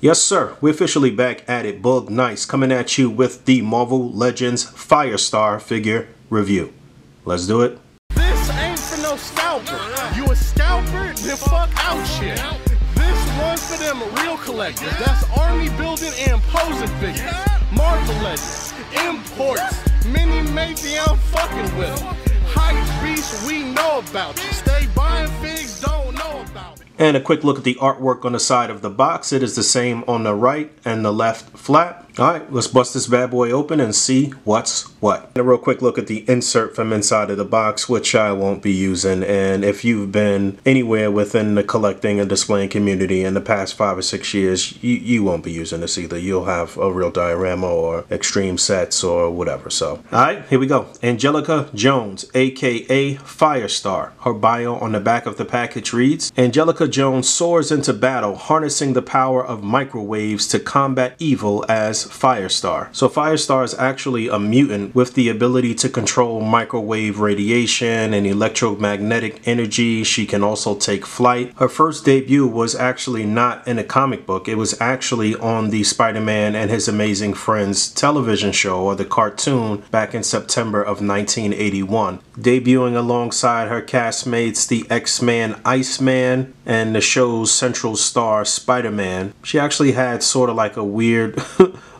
Yes, sir. We're officially back at it. Boog Nice coming at you with the Marvel Legends Firestar figure review. Let's do it. This ain't for no scalper. You a scalper? Then fuck out shit. This one's for them real collectors. That's army building and posing figures. Marvel Legends, imports, mini matey, I'm fucking with them. Hype beast, we know about you. Stay buying figs, don't know about it. And a quick look at the artwork on the side of the box. It is the same on the right and the left flap. Alright, let's bust this bad boy open and see what's what. And a real quick look at the insert from inside of the box, which I won't be using. And if you've been anywhere within the collecting and displaying community in the past 5 or 6 years, you won't be using this either. You'll have a real diorama or extreme sets or whatever. So, alright, here we go. Angelica Jones, aka Firestar. Her bio on the back of the package reads, Angelica Jones soars into battle, harnessing the power of microwaves to combat evil as Firestar. So Firestar is actually a mutant with the ability to control microwave radiation and electromagnetic energy. She can also take flight. Her first debut was actually not in a comic book. It was actually on the Spider-Man and His Amazing Friends television show, or the cartoon, back in September of 1981. Debuting alongside her castmates, the X-Man Iceman and the show's central star Spider-Man. She actually had sort of like a weird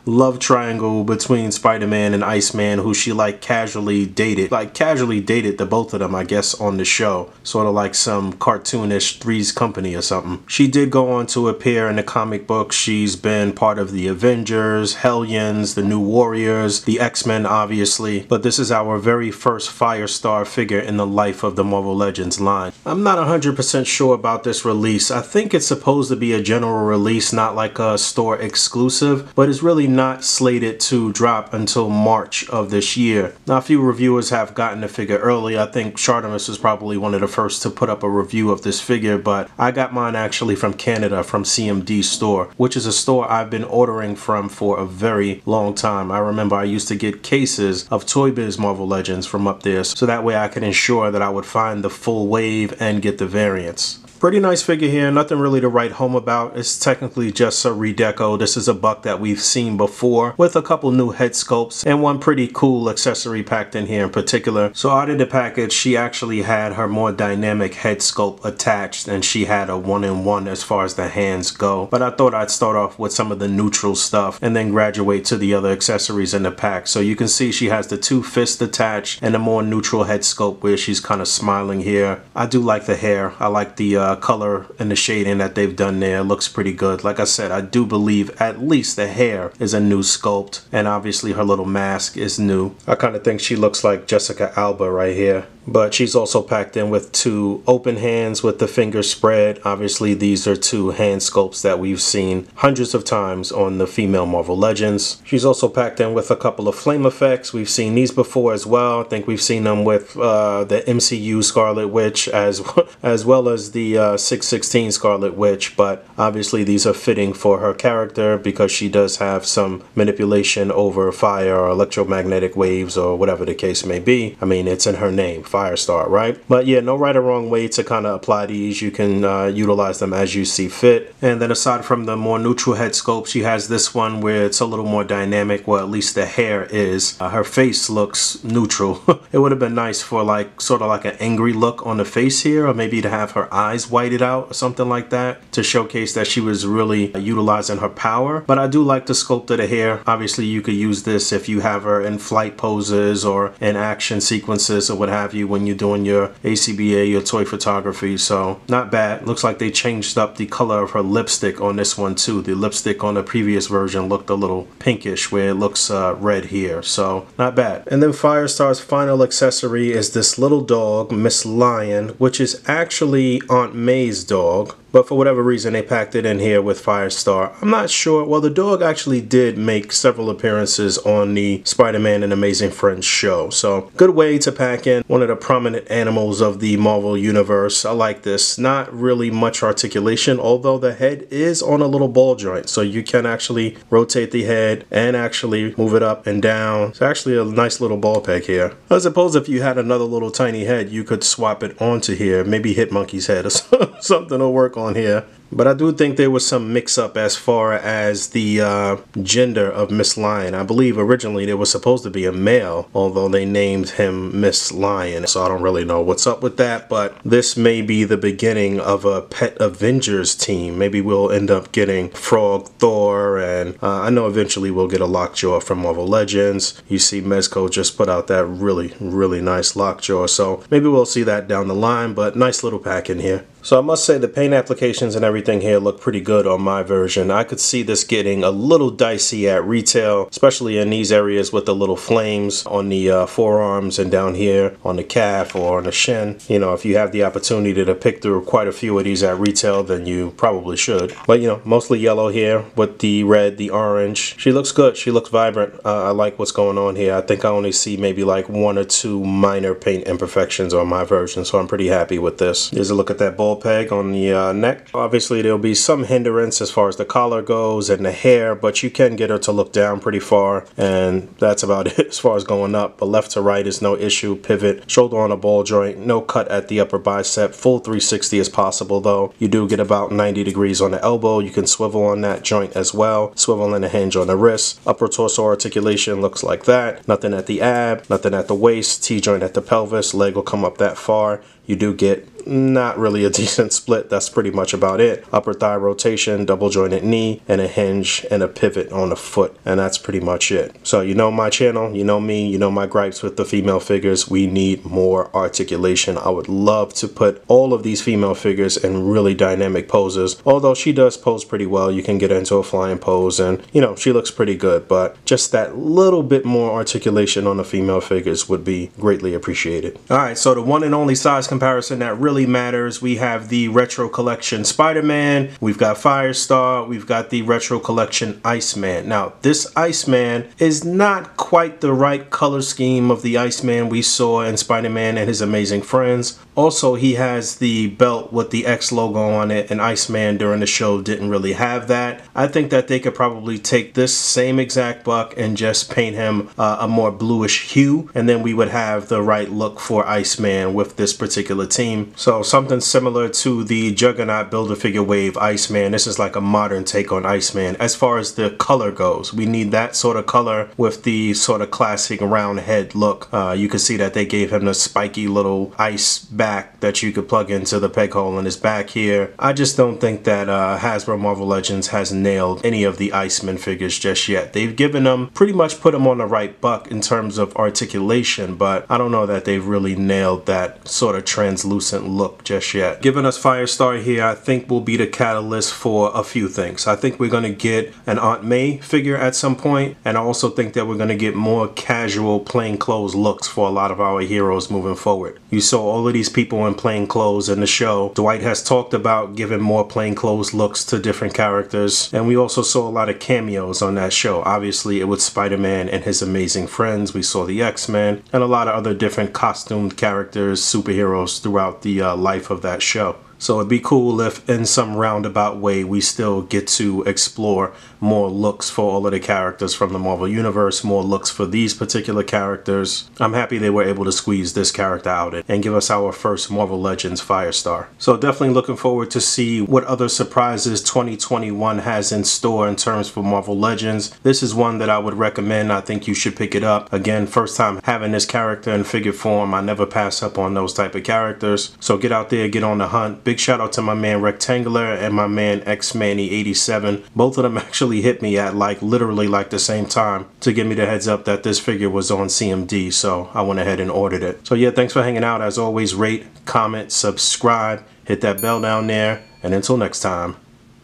love triangle between Spider-Man and Iceman, who she casually dated the both of them, I guess, on the show, sort of like some cartoonish Three's Company or something. She did go on to appear in the comic book. She's been part of the Avengers, Hellions, the New Warriors, the X-Men obviously, but this is our very first Firestar figure in the life of the Marvel Legends line. I'm not 100% sure about this release. I think it's supposed to be a general release, not like a store exclusive, but it's really not slated to drop until March of this year. Now, a few reviewers have gotten the figure early. I think Shartimus was probably one of the first to put up a review of this figure, but I got mine actually from Canada, from CMD Store, which is a store I've been ordering from for a very long time. I remember I used to get cases of Toy Biz Marvel Legends from up there, so that way I could ensure that I would find the full wave and get the variants. Pretty nice figure here, nothing really to write home about. It's technically just a redeco. This is a buck that we've seen before with a couple new head sculpts and one pretty cool accessory packed in here in particular. So out of the package, she actually had her more dynamic head sculpt attached, and she had a 1-in-1 as far as the hands go. But I thought I'd start off with some of the neutral stuff and then graduate to the other accessories in the pack. So you can see she has the 2 fists attached and a more neutral head sculpt where she's kind of smiling here. I do like the hair. I like the color and the shading that they've done there. It looks pretty good. Like I said, I do believe at least the hair is a new sculpt, and obviously her little mask is new. I kind of think she looks like Jessica Alba right here. But she's also packed in with 2 open hands with the fingers spread. Obviously these are 2 hand sculpts that we've seen hundreds of times on the female Marvel Legends. She's also packed in with a couple of flame effects. We've seen these before as well. I think we've seen them with the MCU Scarlet Witch as well as the 616 Scarlet Witch, but obviously these are fitting for her character because she does have some manipulation over fire or electromagnetic waves or whatever the case may be. I mean, it's in her name, Firestar, right? But yeah, no right or wrong way to kind of apply these. You can utilize them as you see fit. And then aside from the more neutral head sculpt, she has this one where it's a little more dynamic, well, at least the hair is. Her face looks neutral. It would have been nice for sort of like an angry look on the face here, or maybe to have her eyes whited out or something like that to showcase that she was really utilizing her power. But I do like the sculpt of the hair. Obviously you could use this if you have her in flight poses or in action sequences or what have you when you're doing your A.C.B.A, your toy photography. So not bad. Looks like they changed up the color of her lipstick on this one too. The lipstick on the previous version looked a little pinkish where it looks red here, so not bad. And then Firestar's final accessory is this little dog, Miss Lion, which is actually Aunt May's dog. But for whatever reason, they packed it in here with Firestar. I'm not sure. Well, the dog actually did make several appearances on the Spider-Man and Amazing Friends show. So, good way to pack in one of the prominent animals of the Marvel Universe. I like this. Not really much articulation, although the head is on a little ball joint. So, you can actually rotate the head and actually move it up and down. It's actually a nice little ball peg here. I suppose if you had another little tiny head, you could swap it onto here. Maybe Hitmonkey's head or something will work on here. But I do think there was some mix-up as far as the gender of Miss Lion. I believe originally there was supposed to be a male, although they named him Miss Lion. So I don't really know what's up with that, but this may be the beginning of a pet Avengers team. Maybe we'll end up getting Frog, Thor, and I know eventually we'll get a Lockjaw from Marvel Legends. You see Mezco just put out that really nice Lockjaw, so maybe we'll see that down the line, but nice little pack in here. So I must say the paint applications and everything here look pretty good on my version. I could see this getting a little dicey at retail, especially in these areas with the little flames on the forearms and down here on the calf or on the shin. You know, if you have the opportunity to pick through quite a few of these at retail, then you probably should. But you know, mostly yellow here with the red, the orange. She looks good. She looks vibrant. I like what's going on here. I think I only see maybe like 1 or 2 minor paint imperfections on my version, so I'm pretty happy with this. Here's a look at that ball peg on the neck. Obviously there'll be some hindrance as far as the collar goes and the hair, but you can get her to look down pretty far, and that's about it as far as going up. But left to right is no issue. Pivot, shoulder on a ball joint, no cut at the upper bicep. Full 360 is possible though. You do get about 90 degrees on the elbow. You can swivel on that joint as well. Swivel and a hinge on the wrist. Upper torso articulation looks like that. Nothing at the ab, nothing at the waist. T-joint at the pelvis. Leg will come up that far. You do get not really a decent split. That's pretty much about it. Upper thigh rotation, double jointed knee, and a hinge and a pivot on the foot, and that's pretty much it. So you know my channel, you know me, you know my gripes with the female figures. We need more articulation. I would love to put all of these female figures in really dynamic poses, although she does pose pretty well. You can get her into a flying pose and you know she looks pretty good, but just that little bit more articulation on the female figures would be greatly appreciated. Alright, so the one and only size comparison that really matters, we have the Retro Collection Spider-Man, we've got Firestar, we've got the Retro Collection Iceman. Now this Iceman is not quite the right color scheme of the Iceman we saw in Spider-Man and His Amazing Friends. Also, he has the belt with the X logo on it, and Iceman during the show didn't really have that. I think that they could probably take this same exact buck and just paint him a more bluish hue, and then we would have the right look for Iceman with this particular team. So something similar to the Juggernaut Build-A-Figure Wave Iceman. This is like a modern take on Iceman. As far as the color goes, we need that sort of color with the sort of classic round head look. You can see that they gave him the spiky little ice back that you could plug into the peg hole in his back here. I just don't think that Hasbro Marvel Legends has nailed any of the Iceman figures just yet. They've given them, pretty much put them on the right buck in terms of articulation, but I don't know that they've really nailed that sort of translucent look just yet. Giving us Firestar here, I think will be the catalyst for a few things. I think we're going to get an Aunt May figure at some point, and I also think that we're going to get more casual plain clothes looks for a lot of our heroes moving forward. You saw all of these people in plain clothes in the show. Dwight has talked about giving more plain clothes looks to different characters, and we also saw a lot of cameos on that show. Obviously it was Spider-Man and His Amazing Friends. We saw the X-Men and a lot of other different costumed characters, superheroes throughout the life of that show. So it'd be cool if in some roundabout way we still get to explore more looks for all of the characters from the Marvel Universe, more looks for these particular characters. I'm happy they were able to squeeze this character out and give us our first Marvel Legends Firestar. So definitely looking forward to see what other surprises 2021 has in store in terms for Marvel Legends. This is one that I would recommend. I think you should pick it up. Again, first time having this character in figure form. I never pass up on those type of characters. So get out there, get on the hunt. Big shout out to my man Rectangular and my man Xmanny87. Both of them actually hit me at literally the same time to give me the heads up that this figure was on CMD, so I went ahead and ordered it. So yeah, thanks for hanging out. As always, rate, comment, subscribe, hit that bell down there, and until next time,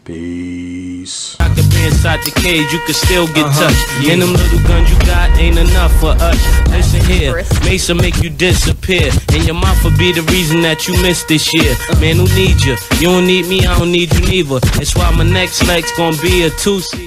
peace. I could be inside the cage, you could still get touched. And them little guns you got ain't enough for us. Listen here, Mesa make you disappear, and your mouth will be the reason that you missed this year. Man, who need you? You don't need me, I don't need you neither. That's why my next leg's gonna be a 2-seater.